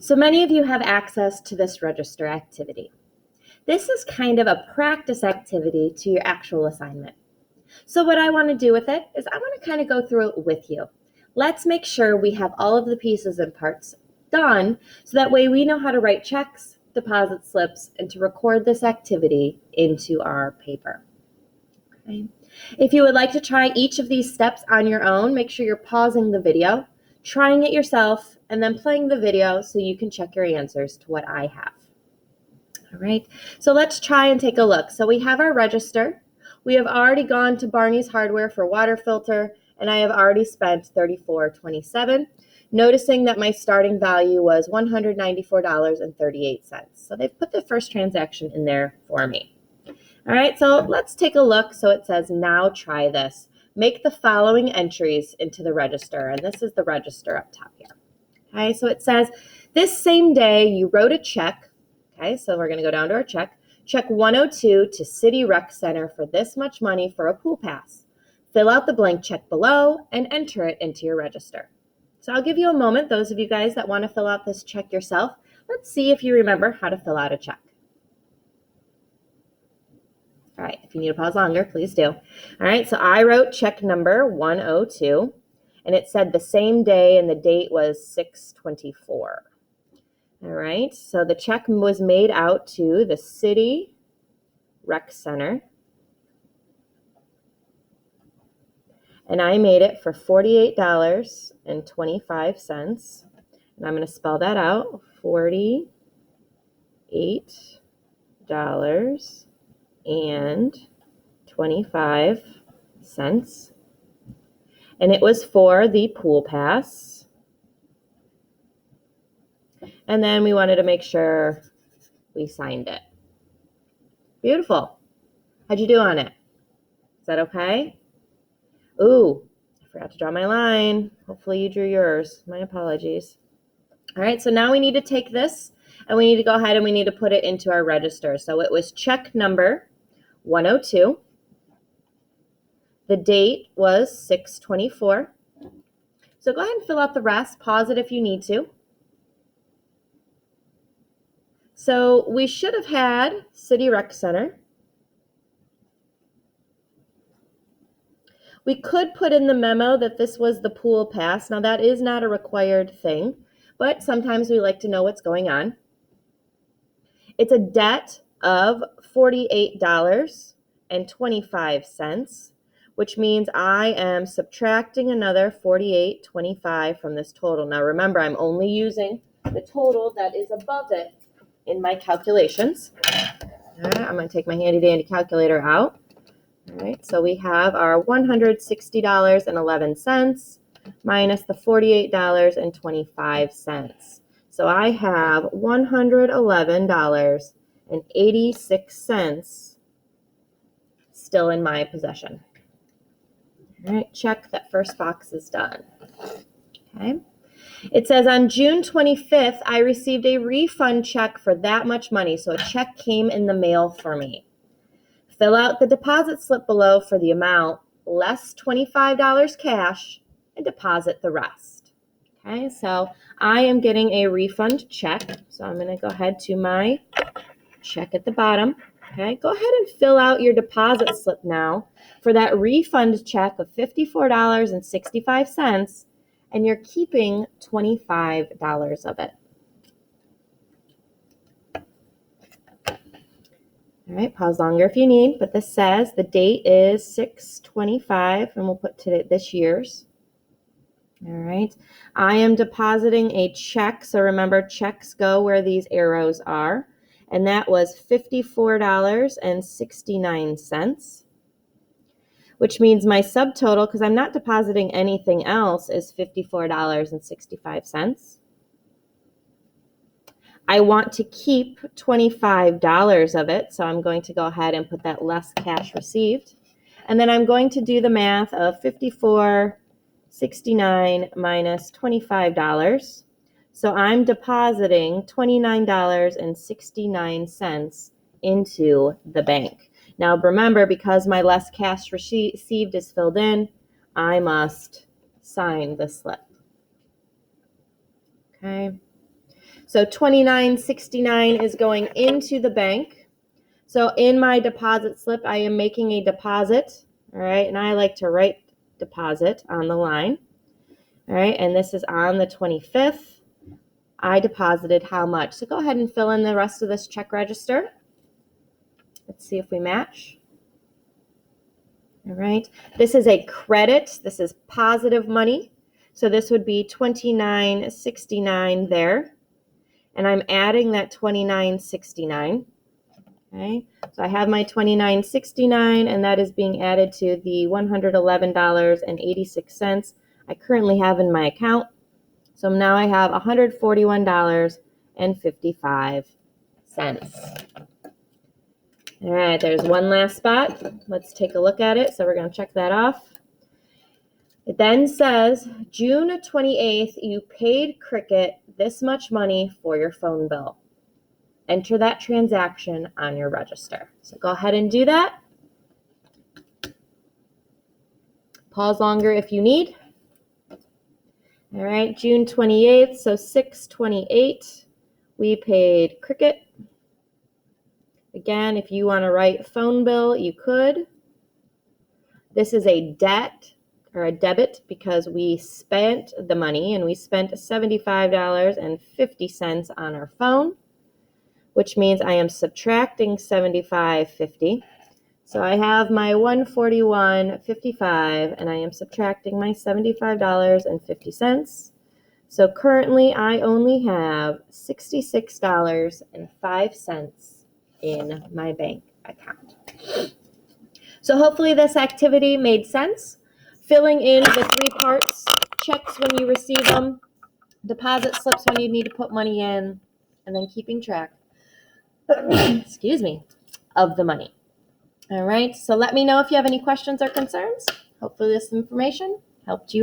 So many of you have access to this register activity. This is kind of a practice activity to your actual assignment. So what I want to do with it is I want to kind of go through it with you. Let's make sure we have all of the pieces and parts done so that way we know how to write checks, deposit slips, and to record this activity into our paper. Okay. If you would like to try each of these steps on your own, make sure you're pausing the video, trying it yourself, and then playing the video so you can check your answers to what I have. All right, so let's try and take a look. So we have our register. We have already gone to Barney's Hardware for water filter, and I have already spent $34.27, noticing that my starting value was $194.38. So they've put the first transaction in there for me. All right, so let's take a look. So it says, now try this. Make the following entries into the register, and this is the register up top here. Okay, so it says, this same day you wrote a check. Okay, so we're going to go down to our check. Check 102 to City Rec Center for this much money for a pool pass. Fill out the blank check below and enter it into your register. So I'll give you a moment, those of you guys that want to fill out this check yourself. Let's see if you remember how to fill out a check. All right, if you need to pause longer, please do. All right, so I wrote check number 102, and it said the same day, and the date was 6/24. All right, so the check was made out to the City Rec Center, and I made it for $48.25, and I'm going to spell that out, $48.25, and it was for the pool pass. And then we wanted to make sure we signed it. Beautiful. How'd you do on it? Is that okay? Ooh, I forgot to draw my line. Hopefully you drew yours. My apologies. All right, so now we need to take this and we need to go ahead and we need to put it into our register. So it was check number 102. The date was 6/24. So go ahead and fill out the rest. Pause it if you need to. So we should have had City Rec Center. We could put in the memo that this was the pool pass. Now that is not a required thing, but sometimes we like to know what's going on. It's a debt of $48.25, which means I am subtracting another $48.25 from this total. Now remember, I'm only using the total that is above it in my calculations. All right, I'm going to take my handy dandy calculator out. All right, so we have our $160.11 minus the $48.25. So I have $111.86 still in my possession. All right, check that first box is done. Okay. It says on June 25th, I received a refund check for that much money. So a check came in the mail for me. Fill out the deposit slip below for the amount, less $25 cash, and deposit the rest. Okay, so I am getting a refund check. So I'm going to go ahead to my check at the bottom. Okay, go ahead and fill out your deposit slip now for that refund check of $54.65. And you're keeping $25 of it. All right, pause longer if you need, but this says the date is 6/25, and we'll put today this year's. All right, I am depositing a check, so remember checks go where these arrows are, and that was $54.69. Which means my subtotal, because I'm not depositing anything else, is $54.65. I want to keep $25 of it, so I'm going to go ahead and put that less cash received. And then I'm going to do the math of $54.69 minus $25. So I'm depositing $29.69 into the bank. Now remember, because my less cash received is filled in, I must sign the slip. Okay. So $29.69 is going into the bank. So in my deposit slip, I am making a deposit, all right, and I like to write deposit on the line, all right, and this is on the 25th. I deposited how much? So go ahead and fill in the rest of this check register. Let's see if we match. All right, this is a credit. This is positive money. So this would be $29.69 there, and I'm adding that $29.69. Okay, so I have my $29.69, and that is being added to the $111.86 I currently have in my account. So now I have $141.55. All right, there's one last spot. Let's take a look at it. So we're going to check that off. It then says, June 28th, you paid Cricket this much money for your phone bill. Enter that transaction on your register. So go ahead and do that. Pause longer if you need. All right, June 28th, so 6/28, we paid Cricket. Again, if you want to write phone bill, you could. This is a debt or a debit because we spent the money, and we spent $75.50 on our phone, which means I am subtracting $75.50. So I have my $141.55, and I am subtracting my $75.50. So currently I only have $66.05 in my bank account. So hopefully this activity made sense. Filling in the 3 parts: checks when you receive them, deposit slips when you need to put money in, and then keeping track, excuse me, of the money. All right, so let me know if you have any questions or concerns. Hopefully this information helped you out.